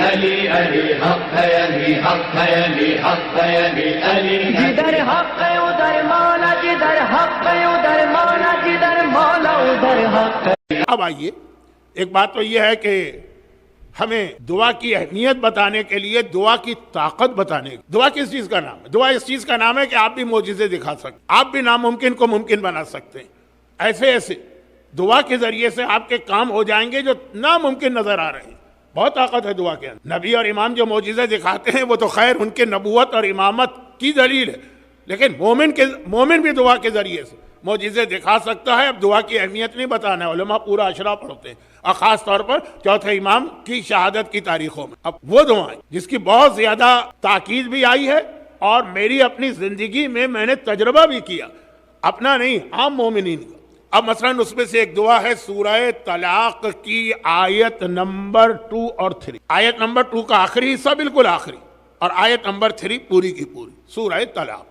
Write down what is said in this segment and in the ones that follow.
علی علی حق ہے علی حق ہے علی حق ہے علی علی جدھر حق ہے ادھر مولا، جدھر حق ہے ادھر مولا، جدھر مولا ادھر حق ہے۔ اب آئیے، ایک بات تو یہ ہے کہ ہمیں دعا کی اہمیت بتانے کے لیے دعا کی طاقت بتانے کی، دعا کس چیز کا نام ہے؟ دعا اس چیز کا نام ہے کہ آپ بھی معجزے دکھا سکتے، آپ بھی ناممکن کو ممکن بنا سکتے ہیں۔ ایسے دعا کے ذریعے سے آپ کے کام ہو جائیں گے جو ناممکن نظر آ رہے ہیں۔ بہت طاقت ہے دعا کے اندر۔ نبی اور امام جو معجزے دکھاتے ہیں وہ تو خیر ان کے نبوت اور امامت کی دلیل ہے، لیکن مومن بھی دعا کے ذریعے سے معجزے دکھا سکتا ہے۔ اب دعا کی اہمیت نہیں بتانا ہے، علماء پورا اشرا پڑھتے ہیں، اور خاص طور پر چوتھے امام کی شہادت کی تاریخوں میں۔ اب وہ دعائیں جس کی بہت زیادہ تاکید بھی آئی ہے، اور میری اپنی زندگی میں نے تجربہ بھی کیا، اپنا نہیں، عام مومنین کا۔ اب مثلاً اس میں سے ایک دعا ہے سورہ طلاق کی آیت نمبر 2 اور 3۔ آیت نمبر 2 کا آخری حصہ بالکل آخری، اور آیت نمبر 3 پوری کی پوری سورہ طلاق۔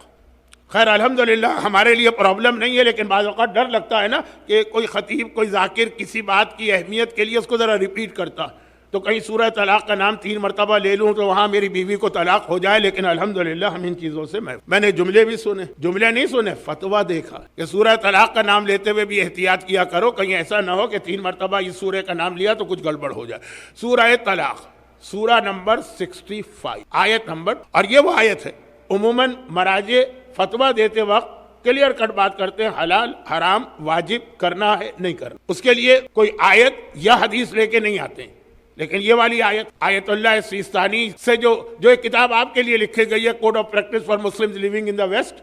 خیر الحمدللہ ہمارے لیے پرابلم نہیں ہے، لیکن بعض اوقات ڈر لگتا ہے نا کہ کوئی خطیب کوئی ذاکر کسی بات کی اہمیت کے لیے اس کو ذرا ریپیٹ کرتا، تو کہیں سورہ طلاق کا نام 3 مرتبہ لے لوں تو وہاں میری بیوی کو طلاق ہو جائے۔ لیکن الحمدللہ ہم ان چیزوں سے میں نے جملے بھی سنے، جملے نہیں سنے، فتویٰ دیکھا کہ سورہ طلاق کا نام لیتے ہوئے بھی احتیاط کیا کرو، کہیں ایسا نہ ہو کہ 3 مرتبہ اس سورہ کا نام لیا تو کچھ گڑبڑ ہو جائے۔ سورہ طلاق سورہ نمبر 65 آیت نمبر، اور یہ وہ آیت ہے عموماً مراجع فتویٰ دیتے وقت کلیئر کٹ بات کرتے ہیں، حلال حرام واجب کرنا ہے نہیں کرنا، اس کے لیے کوئی آیت یا حدیث لے کے نہیں آتے ہیں۔ لیکن یہ والی آیت اللہ سیستانی سے جو ایک کتاب آپ کے لیے لکھی گئی ہے، code of practice for Muslims living in the West,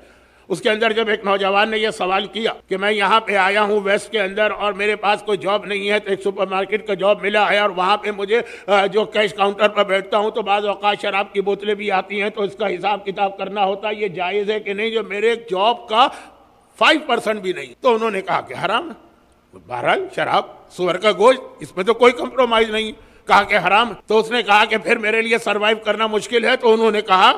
اس کے اندر جب ایک نوجوان نے یہ سوال کیا کہ میں یہاں پہ آیا ہوں ویسٹ کے اندر اور میرے پاس کوئی جاب نہیں ہے، تو ایک سپر مارکیٹ کا جاب ملا ہے، اور وہاں پہ مجھے جو کیش کاؤنٹر پر بیٹھتا ہوں تو بعض اوقات شراب کی بوتلیں بھی آتی ہیں، تو اس کا حساب کتاب کرنا ہوتا ہے، یہ جائز ہے کہ نہیں جو میرے جاب کا 5% بھی نہیں؟ تو انہوں نے کہا کہ حرام ہے۔ بہرحال شراب سور کا گوشت، اس میں تو کوئی کمپرومائز نہیں، کہا کہ حرام۔ تو اس نے کہا کہ پھر میرے لیے سروائیو کرنا مشکل ہے، تو انہوں نے کہا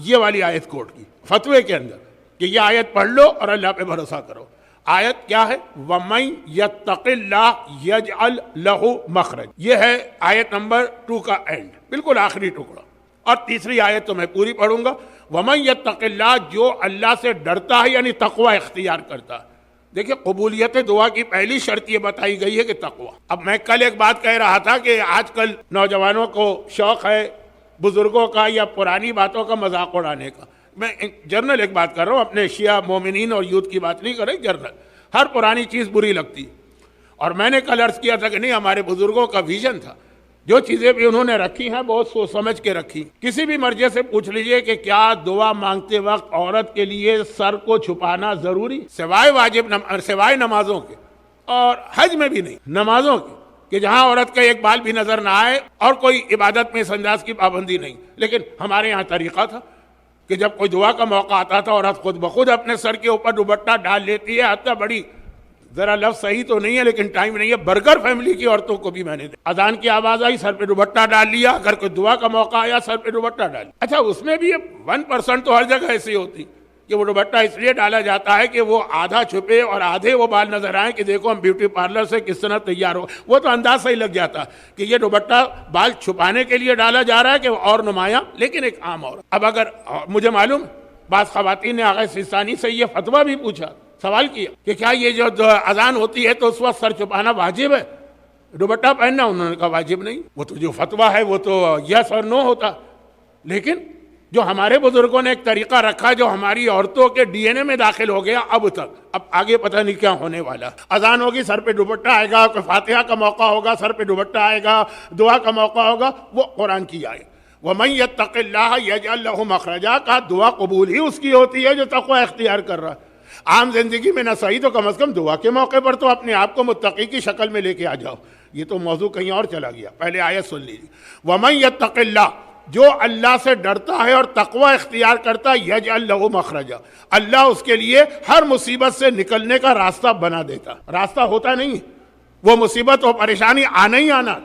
یہ والی آیت کوٹ کی فتوے کے اندر کہ یہ آیت پڑھ لو اور اللہ پہ بھروسہ کرو۔ آیت کیا ہے؟ وَمَن يَتَّقِ اللَّهَ يَجْعَلْ لَهُ مَخْرَجًا، یہ ہے آیت نمبر 2 کا اینڈ، بالکل آخری ٹکڑا۔ اور تیسری آیت تو میں پوری پڑھوں گا، وَمَن يَتَّقِ اللَّهَ، جو اللہ سے ڈرتا ہے یعنی تقوی اختیار کرتا ہے۔ دیکھیں قبولیت دعا کی پہلی شرط یہ بتائی گئی ہے کہ تقوی۔ اب میں کل ایک بات کہہ رہا تھا کہ آج کل نوجوانوں کو شوق ہے بزرگوں کا یا پرانی باتوں کا مذاق اڑانے کا۔ میں جرنل ایک بات کر رہا ہوں، اپنے شیعہ مومنین اور یوتھ کی بات نہیں کر رہے، جرنل ہر پرانی چیز بری لگتی۔ اور میں نے کل عرض کیا تھا کہ نہیں، ہمارے بزرگوں کا ویژن تھا، جو چیزیں بھی انہوں نے رکھی ہیں بہت سوچ سمجھ کے رکھی۔ کسی بھی مرجع سے پوچھ لیجئے کہ کیا دعا مانگتے وقت عورت کے لیے سر کو چھپانا ضروری، سوائے نمازوں کے، اور حج میں بھی نہیں، نمازوں کے، کہ جہاں عورت کا ایک بال بھی نظر نہ آئے، اور کوئی عبادت میں اس انداز کی پابندی نہیں۔ لیکن ہمارے یہاں طریقہ تھا کہ جب کوئی دعا کا موقع آتا تھا عورت خود بخود اپنے سر کے اوپر دوپٹہ ڈال لیتی ہے، حتیٰ بڑی، ذرا لفظ صحیح تو نہیں ہے لیکن ٹائم نہیں ہے، برگر فیملی کی عورتوں کو بھی میں نے اذان کی آواز آئی سر پہ دوپٹہ ڈال لیا، اگر کوئی دعا کا موقع آیا سر پہ دوپٹہ ڈال لیا۔ اچھا اس میں بھی 1% تو ہر جگہ ایسی ہوتی کہ وہ دوپٹہ اس لیے ڈالا جاتا ہے کہ وہ آدھا چھپے اور آدھے وہ بال نظر آئیں کہ دیکھو ہم بیوٹی پارلر سے کس طرح تیار ہو۔ وہ تو انداز صحیح لگ جاتا کہ یہ دوپٹہ بال چھپانے کے لیے ڈالا جا رہا ہے کہ وہ اور نمایاں، لیکن ایک عام عورت۔ اب اگر مجھے معلوم بعض خواتین نے آغا سیستانی سے یہ فتویٰ بھی پوچھا، سوال کیا کہ کیا یہ جو اذان ہوتی ہے تو اس وقت سر چھپانا واجب ہے، دوپٹہ پہننا؟ انہوں نے کہا واجب نہیں، وہ تو جو فتویٰ ہے وہ تو یس اور نو ہوتا۔ لیکن جو ہمارے بزرگوں نے ایک طریقہ رکھا جو ہماری عورتوں کے ڈی این اے میں داخل ہو گیا اب تک، اب آگے پتہ نہیں کیا ہونے والا۔ اذان ہوگی سر پہ دوپٹہ آئے گا، کوئی فاتحہ کا موقع ہوگا سر پہ دوپٹہ آئے گا، دعا کا موقع ہوگا وہ قرآن کی آئے۔ وَمَن يَتَّقِ اللَّهَ يَجْعَل لَهُ مَخْرَجًا، کا دعا قبول ہی اس کی ہوتی ہے جو تقوی اختیار کر رہا ہے۔ عام زندگی میں نہ صحیح تو کم از کم دعا کے موقع پر تو اپنے آپ کو متقی کی شکل میں لے کے آ جاؤ۔ یہ تو موضوع کہیں اور چلا گیا، پہلے آیت سن لیجیے۔ وَمَن يَتَّقِ اللَّهَ، جو اللہ سے ڈرتا ہے اور تقوی اختیار کرتا ہے، یجعل لہ مخرجا، اللہ اس کے لیے ہر مصیبت سے نکلنے کا راستہ بنا دیتا۔ راستہ ہوتا نہیں، وہ مصیبت اور پریشانی آنا ہی آنا،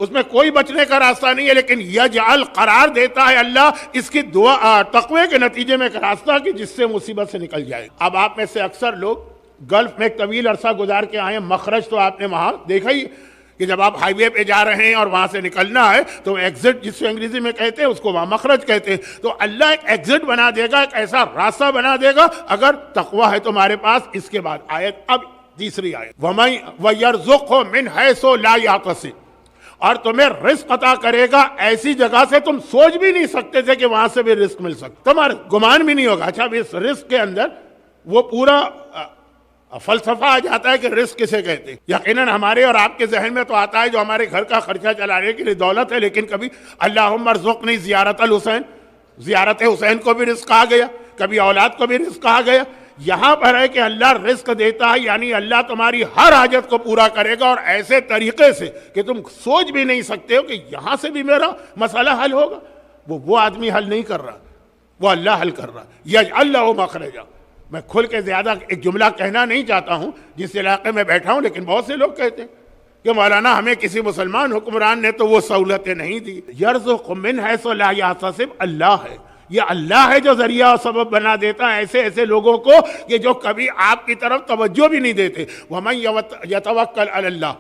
اس میں کوئی بچنے کا راستہ نہیں ہے، لیکن یجعل قرار دیتا ہے اللہ اس کی دعا تقوی کے نتیجے میں ایک راستہ کہ جس سے مصیبت سے نکل جائے۔ اب آپ میں سے اکثر لوگ گلف میں ایک طویل عرصہ گزار کے آئے ہیں، مخرج تو آپ نے وہاں دیکھا ہی کہ جب آپ ہائی وے پہ جا رہے ہیں اور وہاں سے نکلنا ہے تو ایگزٹ جس کو انگریزی میں کہتے ہیں اس کو وہاں مخرج کہتے ہیں. تو اللہ ایک ایگزٹ بنا دے گا, ایک ایسا راستہ بنا دے گا اگر تقویٰ ہے تمہارے پاس. اس کے بعد آیت, اب تیسری آیت, وَيَرْزُقْهُ مِنْ حَيْثُ لَا يَحْتَسِبُ, اور تمہیں رزق عطا کرے گا ایسی جگہ سے تم سوچ بھی نہیں سکتے تھے کہ وہاں سے بھی رزق مل سکتا, تمہارا گمان بھی نہیں ہوگا. اچھا اس رزق کے اندر وہ پورا فلسفہ آ جاتا ہے کہ رزق کسے کہتے ہیں. یقیناً ہمارے اور آپ کے ذہن میں تو آتا ہے جو ہمارے گھر کا خرچہ چلانے کے لیے دولت ہے, لیکن کبھی اللہم ارزقنی زیارت الحسین, زیارت حسین کو بھی رزق کہا گیا, کبھی اولاد کو بھی رزق کہا گیا. یہاں پر ہے کہ اللہ رزق دیتا ہے, یعنی اللہ تمہاری ہر حاجت کو پورا کرے گا اور ایسے طریقے سے کہ تم سوچ بھی نہیں سکتے ہو کہ یہاں سے بھی میرا مسئلہ حل ہوگا. وہ آدمی حل نہیں کر رہا, وہ اللہ حل کر رہا. یجعل لہ مخرجا. میں کھل کے زیادہ ایک جملہ کہنا نہیں چاہتا ہوں جس علاقے میں بیٹھا ہوں, لیکن بہت سے لوگ کہتے ہیں کہ مولانا ہمیں کسی مسلمان حکمران نے تو وہ سہولتیں نہیں دی. یرزق من حیث لا یحتسب, اللہ ہے, یہ اللہ ہے جو ذریعہ اور سبب بنا دیتا ہے ایسے ایسے لوگوں کو کہ جو کبھی آپ کی طرف توجہ بھی نہیں دیتے. وَمَن يَتَوَكَّلْ عَلَى اللَّهِ,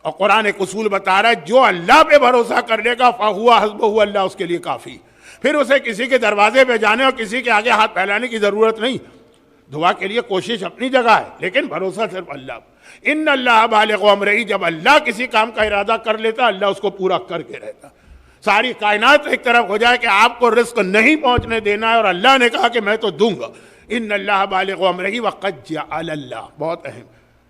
اور قرآن ایک اصول بتا رہا ہے جو اللہ پہ بھروسہ کر لے گا فَهُوَ حَسْبُهُ, اللہ اس کے لیے کافی. پھر اسے کسی کے دروازے پہ جانے اور کسی کے آگے ہاتھ پھیلانے کی ضرورت نہیں. دعا کے لیے کوشش اپنی جگہ ہے, لیکن بھروسہ صرف اللہ. ان اللہ بالغ امرہ, جب اللہ کسی کام کا ارادہ کر لیتا اللہ اس کو پورا کر کے رہتا. ساری کائنات ایک طرف ہو جائے کہ آپ کو رزق نہیں پہنچنے دینا ہے اور اللہ نے کہا کہ میں تو دوں گا. ان اللہ بالغ امرہ وقد جعل اللہ, بہت اہم,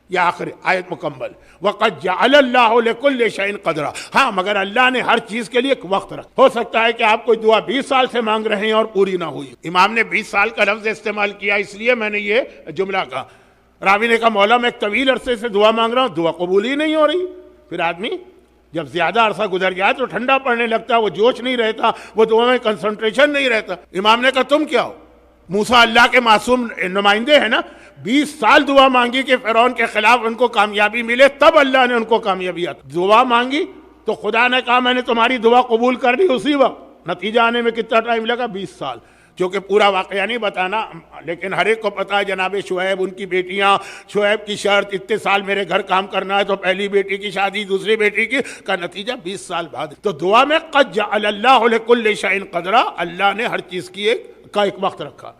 یہ آخری آیت مکمل, وقد جعل اللہ لکل شیء قدرا. ہاں مگر اللہ نے ہر چیز کے لیے ایک وقت رکھا. ہو سکتا ہے کہ آپ کوئی دعا 20 سال سے مانگ رہے ہیں اور پوری نہ ہوئی. امام نے 20 سال کا لفظ استعمال کیا, اس لیے میں نے یہ جملہ کہا. راوی نے کہا مولا میں ایک طویل عرصے سے دعا مانگ رہا ہوں, دعا قبول ہی نہیں ہو رہی. پھر آدمی جب زیادہ عرصہ گزر جائے تو ٹھنڈا پڑنے لگتا ہے, وہ جوش نہیں رہتا, وہ دعا میں کنسنٹریشن نہیں رہتا. امام نے کہا تم کیا ہو, موسیٰ اللہ کے معصوم نمائندے ہیں نا, 20 سال دعا مانگی کہ فرعون کے خلاف ان کو کامیابی ملے, تب اللہ نے ان کو کامیابی عطا. دعا مانگی تو خدا نے کہا میں نے تمہاری دعا قبول کر لی اسی وقت. نتیجہ آنے میں کتنا ٹائم لگا, 20 سال. کیونکہ پورا واقعہ نہیں بتانا, لیکن ہر ایک کو پتا ہے جناب شعیب, ان کی بیٹیاں, شعیب کی شرط اتنے سال میرے گھر کام کرنا ہے, تو پہلی بیٹی کی شادی, دوسری بیٹی کی, کا نتیجہ 20 سال بعد. تو دعا میں قد جعل اللہ لکل شیء قدرا, اللہ نے ہر چیز کی ایک وقت رکھا.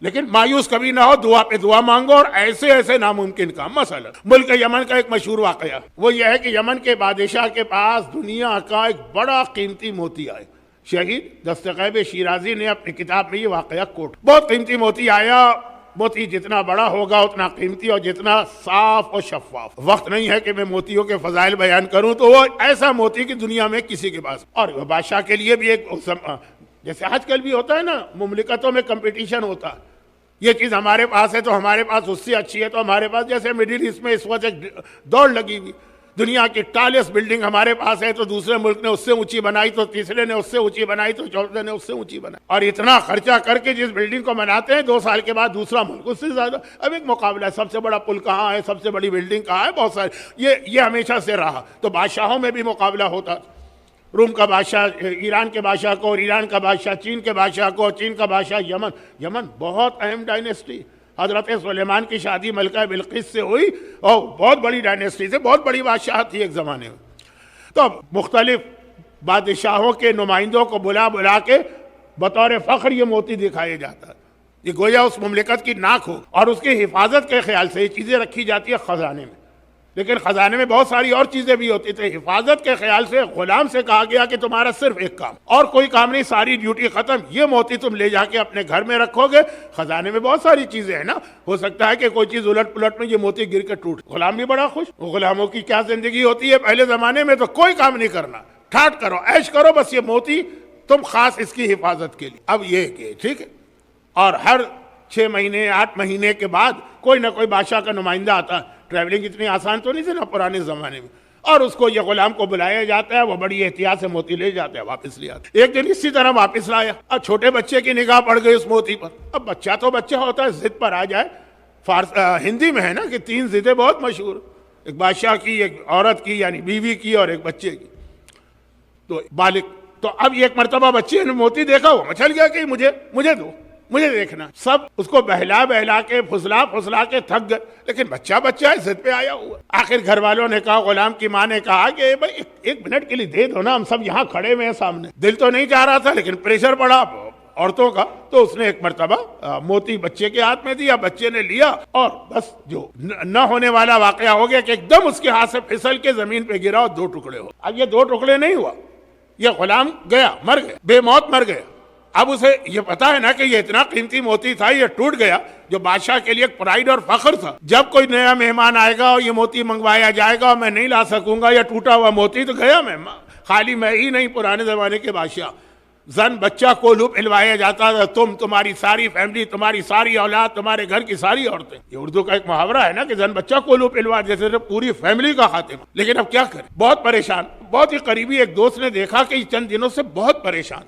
لیکن مایوس کبھی نہ ہو, دعا پہ دعا مانگو اور ایسے ایسے ناممکن کام. مثلا ملک یمن کا ایک مشہور واقعہ وہ یہ ہے کہ یمن کے بادشاہ کے پاس دنیا کا ایک بڑا قیمتی موتی آئے. شہید دستغیب شیرازی نے اپنی کتاب میں یہ واقعہ کوٹ. بہت قیمتی موتی آیا, موتی جتنا بڑا ہوگا اتنا قیمتی اور جتنا صاف اور شفاف. وقت نہیں ہے کہ میں موتیوں کے فضائل بیان کروں, تو وہ ایسا موتی کی دنیا میں کسی کے پاس. اور بادشاہ کے لیے بھی ایک, جیسے آج کل بھی ہوتا ہے نا, مملکتوں میں کمپٹیشن ہوتا ہے, یہ چیز ہمارے پاس ہے تو ہمارے پاس اس سے اچھی ہے تو ہمارے پاس. جیسے مڈل ایسٹ میں اس وقت ایک دوڑ لگی ہوئی, دنیا کی ٹالسٹ بلڈنگ ہمارے پاس ہے تو دوسرے ملک نے اس سے اونچی بنائی, تو تیسرے نے اس سے اونچی بنائی, تو چوتھے نے اس سے اونچی بنائی, اور اتنا خرچہ کر کے جس بلڈنگ کو بناتے ہیں 2 سال کے بعد دوسرا ملک اس سے زیادہ. اب ایک مقابلہ ہے, سب سے بڑا پل کہاں ہے, سب سے بڑی بلڈنگ کہاں ہے, بہت سارے. یہ ہمیشہ سے رہا. تو بادشاہوں میں بھی مقابلہ ہوتا, روم کا بادشاہ ایران کے بادشاہ کو, اور ایران کا بادشاہ چین کے بادشاہ کو, اور چین کا بادشاہ یمن. یمن بہت اہم ڈائنیسٹی, حضرت سلیمان کی شادی ملکہ بلقیس سے ہوئی, اور بہت بڑی ڈائنیسٹی سے, بہت بڑی بادشاہت تھی ایک زمانے میں. تو مختلف بادشاہوں کے نمائندوں کو بلا بلا کے بطور فخر یہ موتی دکھایا جاتا ہے. یہ گویا اس مملکت کی ناک ہو, اور اس کی حفاظت کے خیال سے یہ چیزیں رکھی جاتی ہے خزانے میں. لیکن خزانے میں بہت ساری اور چیزیں بھی ہوتی تھیں. حفاظت کے خیال سے غلام سے کہا گیا کہ تمہارا صرف ایک کام, اور کوئی کام نہیں, ساری ڈیوٹی ختم, یہ موتی تم لے جا کے اپنے گھر میں رکھو گے. خزانے میں بہت ساری چیزیں ہیں نا, ہو سکتا ہے کہ کوئی چیز الٹ پلٹ میں یہ موتی گر کے ٹوٹ. غلام بھی بڑا خوش. غلاموں کی کیا زندگی ہوتی ہے پہلے زمانے میں, تو کوئی کام نہیں کرنا, ٹھاٹ کرو, عیش کرو, بس یہ موتی تم خاص اس کی حفاظت کے لیے. اب یہ کہ ٹھیک ہے, اور ہر 6 مہینے 8 مہینے کے بعد کوئی نہ کوئی بادشاہ کا نمائندہ آتا ہے. ٹریولنگ اتنی آسان تو نہیں تھی نا پرانے زمانے میں, اور اس کو یہ غلام کو بلایا جاتا ہے, وہ بڑی احتیاط سے موتی لے جاتا ہے, واپس لے آتا ہے. ایک دن اسی طرح واپس لایا, اور چھوٹے بچے کی نگاہ پڑ گئی اس موتی پر. اب بچہ تو بچہ ہوتا ہے, ضد پر آ جائے. ہندی میں ہے نا کہ 3 ضدیں بہت مشہور, ایک بادشاہ کی, ایک عورت کی یعنی بیوی کی, اور ایک بچے کی. تو بالغ, تو اب ایک مرتبہ بچے نے موتی دیکھا, وہ مچل گیا کہ مجھے دو, مجھے دیکھنا. سب اس کو بہلا بہلا کے پھسلا کے تھک گئے, لیکن بچہ ہے, ضد پہ آیا ہوا. آخر گھر والوں نے کہا, غلام کی ماں نے کہا کہ بھائی ایک منٹ کے لیے دے دو نا, ہم سب یہاں کھڑے ہوئے ہیں سامنے. دل تو نہیں چاہ رہا تھا لیکن پریشر پڑا عورتوں کا, تو اس نے ایک مرتبہ موتی بچے کے ہاتھ میں دیا, بچے نے لیا اور بس جو نہ ہونے والا واقعہ ہو گیا کہ ایک دم اس کے ہاتھ سے پھسل کے زمین پہ گرا اور 2 ٹکڑے ہو. اب یہ 2 ٹکڑے نہیں ہوا, یہ غلام گیا, مر گیا, بے موت مر گیا. اب اسے یہ پتا ہے نا کہ یہ اتنا قیمتی موتی تھا, یہ ٹوٹ گیا, جو بادشاہ کے لیے ایک پرائیڈ اور فخر تھا. جب کوئی نیا مہمان آئے گا اور یہ موتی منگوایا جائے گا اور میں نہیں لا سکوں گا یا ٹوٹا ہوا موتی, تو گیا میں, خالی میں ہی نہیں, پرانے زمانے کے بادشاہ. زن بچہ کولو پہلوایا جاتا تھا, تمہاری ساری فیملی, تمہاری ساری اولاد, تمہارے گھر کی ساری عورتیں. یہ اردو کا ایک محاورہ ہے نا کہ زن بچہ کولو پہلوا, جیسے پوری فیملی کا خاتمہ. لیکن اب کیا کریں, بہت پریشان. بہت ہی قریبی ایک دوست نے دیکھا کہ چند دنوں سے بہت پریشان.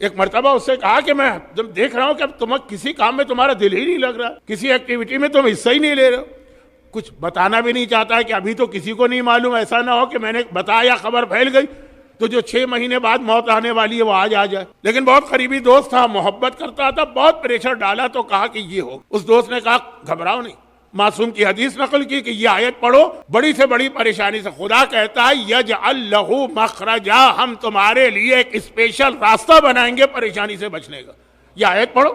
ایک مرتبہ اس سے کہا کہ میں جب دیکھ رہا ہوں کہ اب تم کسی کام میں تمہارا دل ہی نہیں لگ رہا, کسی ایکٹیویٹی میں تم حصہ ہی نہیں لے رہے ہو, کچھ بتانا بھی نہیں چاہتا ہے کہ ابھی تو کسی کو نہیں معلوم, ایسا نہ ہو کہ میں نے بتایا خبر پھیل گئی تو جو 6 مہینے بعد موت آنے والی ہے وہ آج آ جائے. لیکن بہت قریبی دوست تھا, محبت کرتا تھا, بہت پریشر ڈالا تو کہا کہ یہ ہو. اس دوست نے کہا گھبراؤ نہیں, معصوم کی حدیث نقل کی کہ یہ آیت پڑھو, بڑی سے بڑی پریشانی سے خدا کہتا ہے یجعل لہ مخرجا, ہم تمہارے لیے ایک اسپیشل راستہ بنائیں گے پریشانی سے بچنے کا. یہ آیت پڑھو.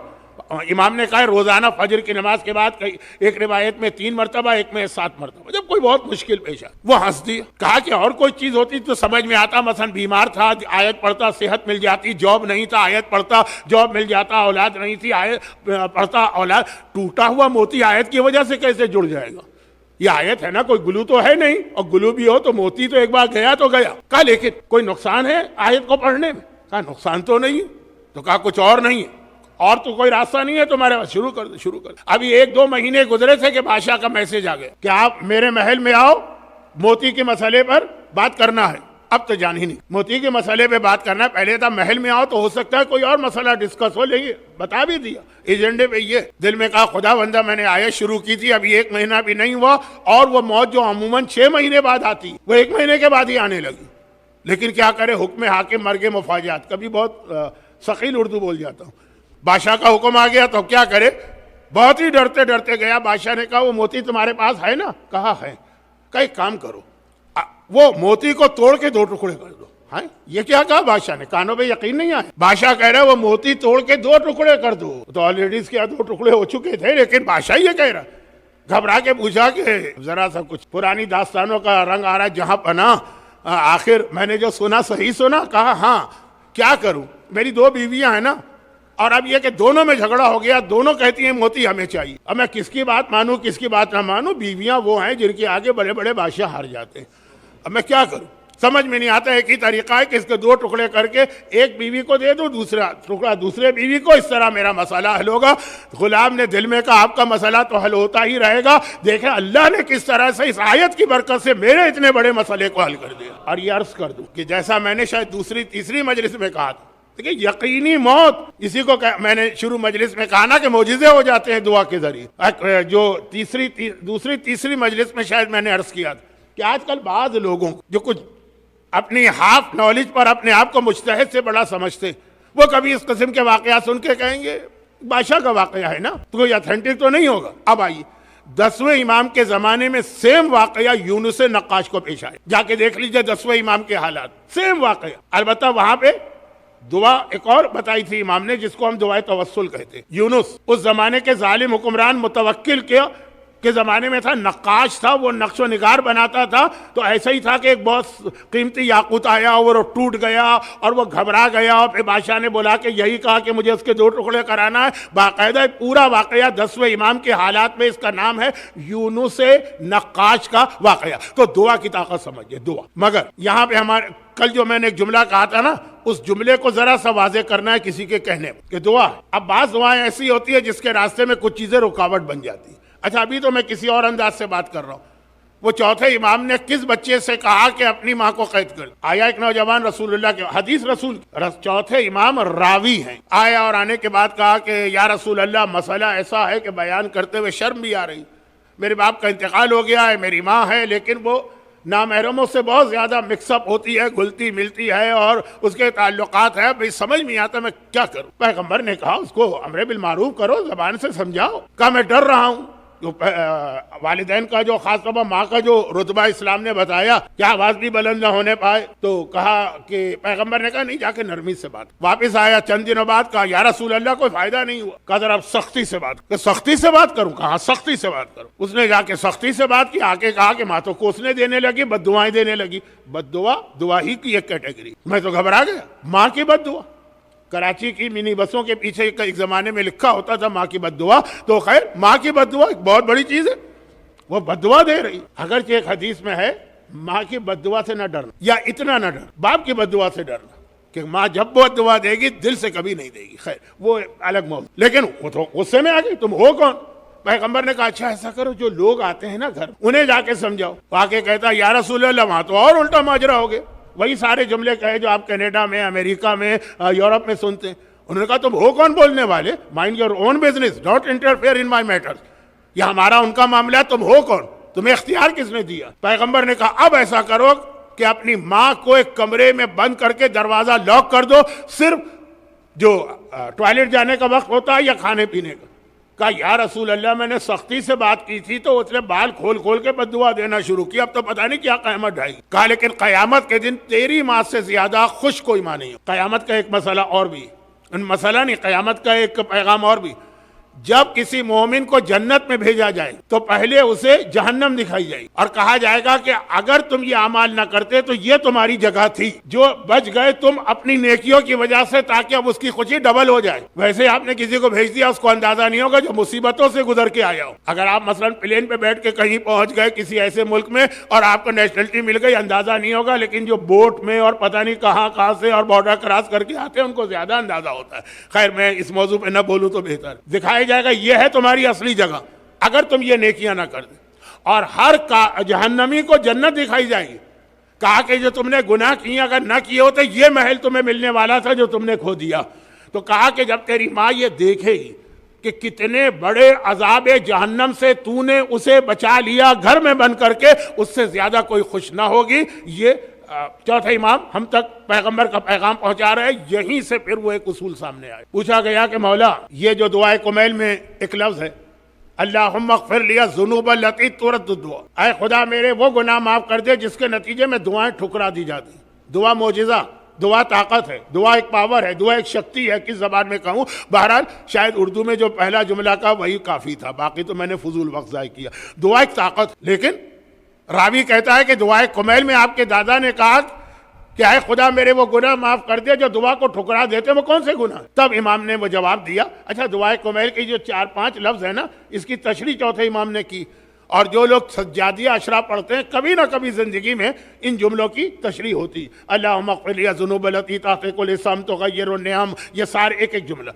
امام نے کہا روزانہ فجر کی نماز کے بعد, ایک روایت میں 3 مرتبہ, ایک میں 7 مرتبہ. جب کوئی بہت مشکل پیش آئے وہ ہنس دیا. کہا کہ اور کوئی چیز ہوتی تو سمجھ میں آتا, مثلا بیمار تھا, آیت پڑھتا صحت مل جاتی, جاب نہیں تھا, آیت پڑھتا جاب مل جاتا, اولاد نہیں تھی, آیت پڑھتا اولاد. ٹوٹا ہوا موتی آیت کی وجہ سے کیسے جڑ جائے گا؟ یہ آیت ہے نا, کوئی گلو تو ہے نہیں, اور گلو بھی ہو تو موتی تو ایک بار گیا تو گیا. کہا لیکن کوئی نقصان ہے آیت کو پڑھنے میں؟ کہا نقصان تو نہیں ہے. تو کہا کچھ اور نہیں ہے, اور تو کوئی راستہ نہیں ہے تمہارے پاس, شروع کر دو. ابھی 1-2 مہینے گزرے تھے کہ بادشاہ کا میسج آ گیا کہ آپ میرے محل میں آؤ, موتی کے مسئلے پر بات کرنا ہے. اب تو جان ہی نہیں, موتی کے مسئلے پہ بات کرنا ہے. پہلے تھا محل میں آؤ تو ہو سکتا ہے کوئی اور مسئلہ ڈسکس ہو, لیکن بتا بھی دیا ایجنڈے پہ. یہ دل میں کہا خدا بندہ, میں نے آیت شروع کی تھی, ابھی 1 مہینہ بھی نہیں ہوا, اور وہ موت جو عموماً 6 مہینے بعد آتی وہ 1 مہینے کے بعد ہی آنے لگی. لیکن کیا کرے, حکم حاکم مرگ مفاجات. کبھی بہت ثقیل اردو بول جاتا ہوں. بادشاہ کا حکم آ گیا تو کیا کرے, بہت ہی ڈرتے ڈرتے گیا. بادشاہ نے کہا وہ موتی تمہارے پاس ہے نا؟ کہا ہے. کہ ایک کام کرو, وہ موتی کو توڑ کے 2 ٹکڑے کر دو. ہاں, یہ کیا کہا بادشاہ نے؟ کانوں پہ یقین نہیں آیا. بادشاہ کہہ رہا ہے وہ موتی توڑ کے 2 ٹکڑے کر دو. تو آلریڈی اس کے 2 ٹکڑے ہو چکے تھے, لیکن بادشاہ یہ کہہ رہا. گھبرا کے پوچھا کہ ذرا سا کچھ پرانی داستانوں کا رنگ آ رہا ہے جہاں پناہ, آخر میں نے جو سنا صحیح سنا؟ کہا ہاں. کیا کروں, میری 2 بیویاں ہیں نا, اور اب یہ کہ دونوں میں جھگڑا ہو گیا, دونوں کہتی ہیں موتی ہمیں چاہیے. اب میں کس کی بات مانوں کس کی بات نہ مانوں؟ بیویاں وہ ہیں جن کے آگے بڑے بڑے بادشاہ ہار جاتے ہیں. اب میں کیا کروں, سمجھ میں نہیں آتا. ایک ہی طریقہ ہے کہ اس کے 2 ٹکڑے کر کے ایک بیوی کو دے دو, دوسرا ٹکڑا دوسرے بیوی کو, اس طرح میرا مسئلہ حل ہوگا. غلام نے دل میں کہا آپ کا مسئلہ تو حل ہوتا ہی رہے گا, دیکھیں اللہ نے کس طرح سے اس آیت کی برکت سے میرے اتنے بڑے مسئلے کو حل کر دیا. اور یہ عرض کر دوں کہ جیسا میں نے شاید 2-3 مجلس میں کہا تھا, یقینی موت, اسی کو میں نے شروع مجلس میں کہا نا کہ معجزے ہو جاتے ہیں دعا کے ذریعے. جو تیسری مجلس میں شاید میں نے عرض کیا تھا کہ آج کل بعض لوگوں جو کچھ اپنی ہاف نالج پر اپنے آپ کو مجتہد سے بڑا سمجھتے, وہ کبھی اس قسم کے واقعات سن کے کہیں گے بادشاہ کا واقعہ ہے نا, تو کوئی اتھینٹک تو نہیں ہوگا. اب آئیے 10ویں امام کے زمانے میں سیم واقعہ یونس نقاش کو پیش آئے. جا کے دیکھ لیجئے 10ویں امام کے حالات, سیم واقعہ. البتہ وہاں پہ دعا ایک اور بتائی تھی امام نے, جس کو ہم دعائے توسل کہتے. یونس اس زمانے کے ظالم حکمران متوکل کے زمانے میں تھا, نقاش تھا, وہ نقش و نگار بناتا تھا. تو ایسا ہی تھا کہ ایک بہت قیمتی یاقوت آیا اور وہ ٹوٹ گیا اور وہ گھبرا گیا, اور پھر بادشاہ نے بولا کہ یہی کہا کہ مجھے اس کے 2 ٹکڑے کرانا ہے. باقاعدہ پورا واقعہ 10ویں امام کے حالات میں, اس کا نام ہے یونس نقاش کا واقعہ. تو دعا کی طاقت سمجھئے, دعا. مگر یہاں پہ ہمارے کل جو میں نے ایک جملہ کہا تھا نا, اس جملے کو ذرا سا واضح کرنا ہے کسی کے کہنے میں کہ دعا. اب بعض دعائیں ایسی ہوتی ہے جس کے راستے میں کچھ چیزیں رکاوٹ بن جاتی. اچھا, ابھی تو میں کسی اور انداز سے بات کر رہا ہوں. وہ 4تھے امام نے کس بچے سے کہا کہ اپنی ماں کو قید کر؟ آیا ایک نوجوان رسول اللہ کے حدیث, 4تھے امام راوی ہیں, آیا اور آنے کے بعد کہا کہ یا رسول اللہ مسئلہ ایسا ہے کہ بیان کرتے ہوئے شرم بھی آ رہی, میرے باپ کا انتقال ہو گیا ہے, میری ماں ہے لیکن وہ نامحرموں سے بہت زیادہ مکس اپ ہوتی ہے، گلتی ملتی ہے اور اس کے تعلقات ہے، بھئی سمجھ نہیں آتا میں کیا کروں۔ پیغمبر نے کہا اس کو امر بالمعروف کرو، زبان سے سمجھاؤ۔ کہا میں ڈر رہا ہوں، والدین کا جو خاص طور پر ماں کا جو رتبہ اسلام نے بتایا کہ آواز بھی بلند نہ ہونے پائے، تو کہا کہ پیغمبر نے کہا نہیں، جا کے نرمی سے بات۔ واپس آیا چند دنوں بعد، کہا یا رسول اللہ کوئی فائدہ نہیں ہوا۔ کہا ذرا سختی سے بات کہ سختی سے بات کروں؟ کہا سختی سے بات کروں۔ اس نے جا کے سختی سے بات کی، آ کے کہا کہ ماں تو کوسنے دینے لگی، بد دعائیں دینے لگی۔ بد دعا دعا ہی کی ایک کیٹیگری، میں تو گھبرا گیا، ماں کی بد دعا۔ کراچی کی منی بسوں کے پیچھے ایک زمانے میں لکھا ہوتا تھا ماں کی بد دعا، تو خیر ماں کی بد دعا ایک بہت بڑی چیز ہے، وہ بد دعا دے رہی۔ اگرچہ ایک حدیث میں ہے ماں کی بد دعا سے نہ ڈرنا، یا اتنا نہ ڈر، باپ کی بد دعا سے ڈرنا، کہ ماں جب بد دعا دے گی دل سے کبھی نہیں دے گی، خیر وہ الگ موضوع۔ لیکن وہ تو غصے میں آ گئی، تم ہو کون؟ پیغمبر نے کہا اچھا ایسا کرو، جو لوگ آتے ہیں نا گھر، انہیں جا کے سمجھاؤ۔ آ کے کہتا یا رسول اللہ وہاں تو اور الٹا ماجرا ہو گیا، وہی سارے جملے کہے جو آپ کینیڈا میں، امریکہ میں، یورپ میں سنتے ہیں۔ انہوں نے کہا تم ہو کون بولنے والے؟ Mind your own business, don't interfere in my matters, یہ ہمارا ان کا معاملہ ہے، تم ہو کون؟ تمہیں اختیار کس نے دیا؟ پیغمبر نے کہا اب ایسا کرو کہ اپنی ماں کو ایک کمرے میں بند کر کے دروازہ لاک کر دو، صرف جو ٹوائلٹ جانے کا وقت ہوتا ہے یا کھانے پینے کا۔ کہا یا رسول اللہ میں نے سختی سے بات کی تھی تو اس نے بال کھول کھول کے بد دعا دینا شروع کی، اب تو پتہ نہیں کیا قیامت ڈھائی۔ کہا لیکن قیامت کے دن تیری ماں سے زیادہ خوش کوئی ماں نہیں ہو۔ قیامت کا ایک مسئلہ اور بھی، مسئلہ نہیں، قیامت کا ایک پیغام اور بھی، جب کسی مومن کو جنت میں بھیجا جائے تو پہلے اسے جہنم دکھائی جائے اور کہا جائے گا کہ اگر تم یہ اعمال نہ کرتے تو یہ تمہاری جگہ تھی، جو بچ گئے تم اپنی نیکیوں کی وجہ سے تاکہ اب اس کی خوشی ڈبل ہو جائے۔ ویسے آپ نے کسی کو بھیج دیا، اس کو اندازہ نہیں ہوگا جو مصیبتوں سے گزر کے آیا ہو۔ اگر آپ مثلا پلین پہ بیٹھ کے کہیں پہنچ گئے کسی ایسے ملک میں اور آپ کو نیشنلٹی مل گئی، اندازہ نہیں ہوگا، لیکن جو بوٹ میں اور پتہ نہیں کہاں سے اور بارڈر کراس کر کے آتے ہیں ان کو زیادہ اندازہ ہوتا ہے۔ خیر میں اس موضوع پہ نہ بولوں تو بہتر۔ دکھایا جائے گا یہ ہے تمہاری اصلی جگہ اگر تم یہ نیکیاں نہ کر دیں، اور ہر جہنمی کو جنت دکھائی جائے گی۔ کہا کہ جو تم نے گناہ کیے اگر نہ کیے ہوتے یہ محل تمہیں ملنے والا تھا جو تم نے کھو دیا۔ تو کہا کہ جب تیری ماں یہ دیکھے گی کہ کتنے بڑے عذاب جہنم سے تو نے اسے بچا لیا گھر میں بند کر کے، اس سے زیادہ کوئی خوش نہ ہوگی۔ یہ چوتھا امام ہم تک پیغمبر کا پیغام پہنچا رہے ہیں۔ یہیں سے پھر وہ ایک اصول سامنے آئے۔ پوچھا گیا کہ مولا یہ جو دعائے کمیل میں ایک لفظ ہے اللہم اغفر لی الذنوب التی ترد الدعاء، اے خدا میرے وہ گناہ معاف کر دے جس کے نتیجے میں دعائیں ٹھکرا دی جاتی ہیں۔ دعا معجزہ، دعا طاقت ہے، دعا ایک پاور ہے، دعا ایک شکتی ہے، کس زبان میں کہوں۔ بہرحال شاید اردو میں جو پہلا جملہ کا وہی کافی تھا، باقی تو میں نے فضول وقت ضائع کیا۔ دعا ایک طاقت، لیکن راوی کہتا ہے کہ دعائے کمیل میں آپ کے دادا نے کہا کہ اے خدا میرے وہ گناہ معاف کر دے جو دعا کو ٹھکرا دیتے، وہ کون سے گناہ؟ تب امام نے وہ جواب دیا۔ اچھا دعائے کمیل کی جو 4-5 لفظ ہیں نا، اس کی تشریح چوتھے امام نے کی، اور جو لوگ سجادیہ اشرا پڑھتے ہیں کبھی نہ کبھی زندگی میں ان جملوں کی تشریح ہوتی۔ اللہم اغفر لی الذنوب التی تحقق الاسم تغیر النعم، یہ سارے ایک ایک جملہ،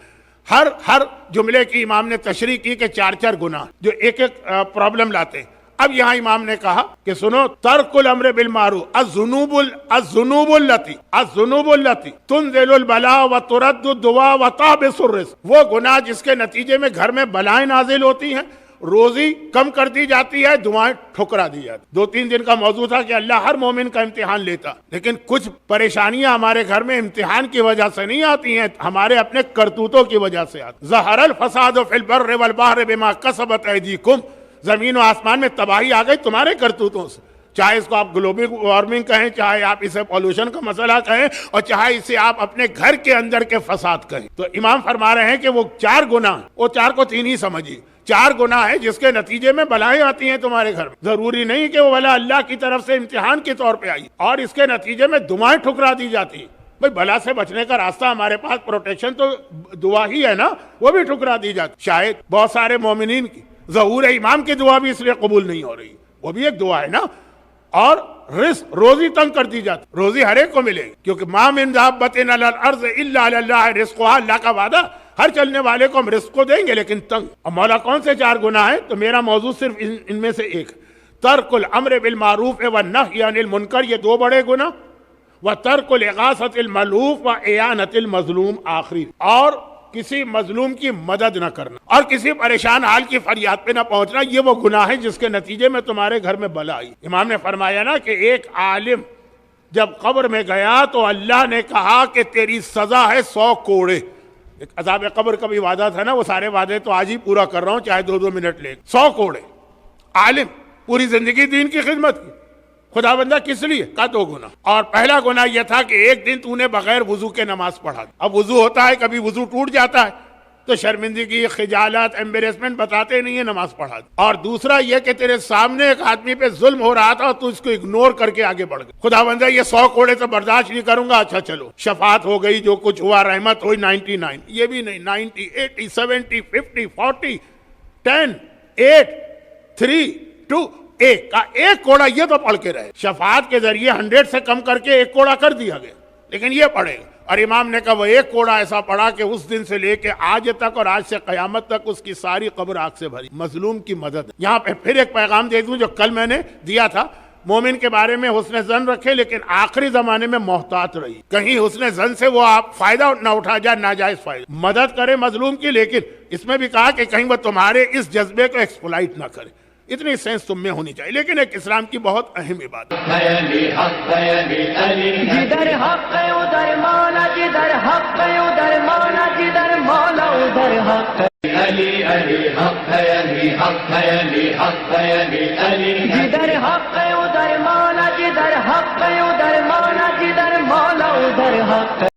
ہر جملے کی امام نے تشریح کی کہ 4 گناہ جو ایک ایک پرابلم لاتے ہیں۔ اب یہاں امام نے کہا کہ سنو، ترک الامر بالمعروف الذنوب التی تنزل البلاء وترد الدعاء وتحبس الرزق، وہ گناہ جس کے نتیجے میں گھر میں بلائیں نازل ہوتی ہیں، روزی کم کر دی جاتی ہے، دعائیں ٹھکرا دی جاتی۔ 2-3 دن کا موضوع تھا کہ اللہ ہر مومن کا امتحان لیتا، لیکن کچھ پریشانیاں ہمارے گھر میں امتحان کی وجہ سے نہیں آتی ہیں، ہمارے اپنے کرتوتوں کی وجہ سے آتی۔ ظہر الفساد فی البر والبحر بما کسبت ایدیکم، زمین و آسمان میں تباہی آ گئی تمہارے کرتوتوں سے، چاہے اس کو آپ گلوبل وارمنگ کہیں، چاہے آپ اسے پولوشن کا مسئلہ کہیں، اور چاہے اسے آپ اپنے گھر کے اندر کے فساد کہیں۔ تو امام فرما رہے ہیں کہ وہ 4 گناہ، وہ 4 کو 3 ہی سمجھیے، 4 گناہ ہیں جس کے نتیجے میں بلائیں آتی ہیں تمہارے گھر میں۔ ضروری نہیں کہ وہ بلا اللہ کی طرف سے امتحان کے طور پہ آئی، اور اس کے نتیجے میں دعائیں ٹھکرا دی جاتی ہیں۔ بھئی بلا سے بچنے کا راستہ ہمارے پاس پروٹیکشن تو دعا ہی ہے نا، وہ بھی ٹھکرا دی جاتی۔ شاید بہت سارے مومنین کی ظہور امام کی دعا بھی اس لیے قبول نہیں ہو رہی، وہ بھی ایک دعا ہے نا۔ اور رزق، روزی تنگ کر دی جاتی، روزی ہر ایک کو ملے گی، کیونکہ ما من دابۃ علی الارض الا علی اللہ رزقها، اللہ کا وعدہ، ہر چلنے والے کو ہم رزق کو دیں گے لیکن تنگ۔ اور مولا کون سے 4 گناہ ہیں؟ تو میرا موضوع صرف ان میں سے ایک، ترک الامر بالمعروف والنہی عن المنکر، یہ 2 بڑے گناہ، و ترک الاغاثۃ الملہوف و اعانۃ المظلوم، آخری، اور کسی مظلوم کی مدد نہ کرنا اور کسی پریشان حال کی فریاد پہ نہ پہنچنا، یہ وہ گناہ ہے جس کے نتیجے میں تمہارے گھر میں بلا آئی۔ امام نے فرمایا نا کہ ایک عالم جب قبر میں گیا تو اللہ نے کہا کہ تیری سزا ہے 100 کوڑے۔ ایک عذاب قبر کا بھی وعدہ تھا نا، وہ سارے وعدے تو آج ہی پورا کر رہا ہوں، چاہے 2 منٹ لے۔ 100 کوڑے۔ عالم پوری زندگی دین کی خدمت کی، خدا بندہ کس لیے؟ کا 2 گناہ۔ اور پہلا گناہ یہ تھا کہ ایک دن تو نے بغیر وضو کے نماز پڑھا۔ اب وضو ہوتا ہے، کبھی وضو ٹوٹ جاتا ہے تو شرمندگی، خجالت، ایمبیرسمنٹ بتاتے نہیں ہے، نماز پڑھا۔ اور دوسرا یہ کہ تیرے سامنے ایک آدمی پہ ظلم ہو رہا تھا اور تو اس کو اگنور کر کے آگے بڑھ گیا۔ خدا بندہ یہ 100 کوڑے تو برداشت نہیں کروں گا، اچھا چلو شفاعت ہو گئی، جو کچھ ہوا رحمت ہوئی، 99، یہ بھی نہیں، 90، 80، 70، 50، 40، 10، 8، 3، 2، 1 کا 1 کوڑا یہ تو پڑھ کے رہے۔ شفاعت کے ذریعے 100 سے کم کر کے 1 کوڑا کر دیا گیا، لیکن یہ پڑھے گا۔ اور امام نے کہا وہ 1 کوڑا ایسا پڑھا کہ اس دن سے لے کے آج تک اور آج سے قیامت تک اس کی ساری قبر آگ سے بھری۔ مظلوم کی مدد۔ یہاں پہ پھر ایک پیغام دے دوں جو کل میں نے دیا تھا، مومن کے بارے میں حسن ظن رکھے لیکن آخری زمانے میں محتاط رہی، کہیں حسن ظن سے وہ آپ فائدہ نہ اٹھا جائے، ناجائز فائدہ۔ مدد کرے مظلوم کی، لیکن اس میں بھی کہا کہ کہیں وہ تمہارے اس جذبے کو ایکسپلائٹ نہ کرے، اتنی سینس تم میں ہونی چاہیے۔ لیکن ایک اسلام کی بہت اہم عبادت، جدھر حق ہے ادھر مولا، جدھر حق ہے ادھر مولا، جدھر مولا ادھر حق ہے۔ علی علی حق ہے، علی حق ہے، علی حق ہے، علی علی جدھر حق ہے ادھر مولا، جدھر حق ہے ادھر مولا، جدھر مولا ادھر حق ہے۔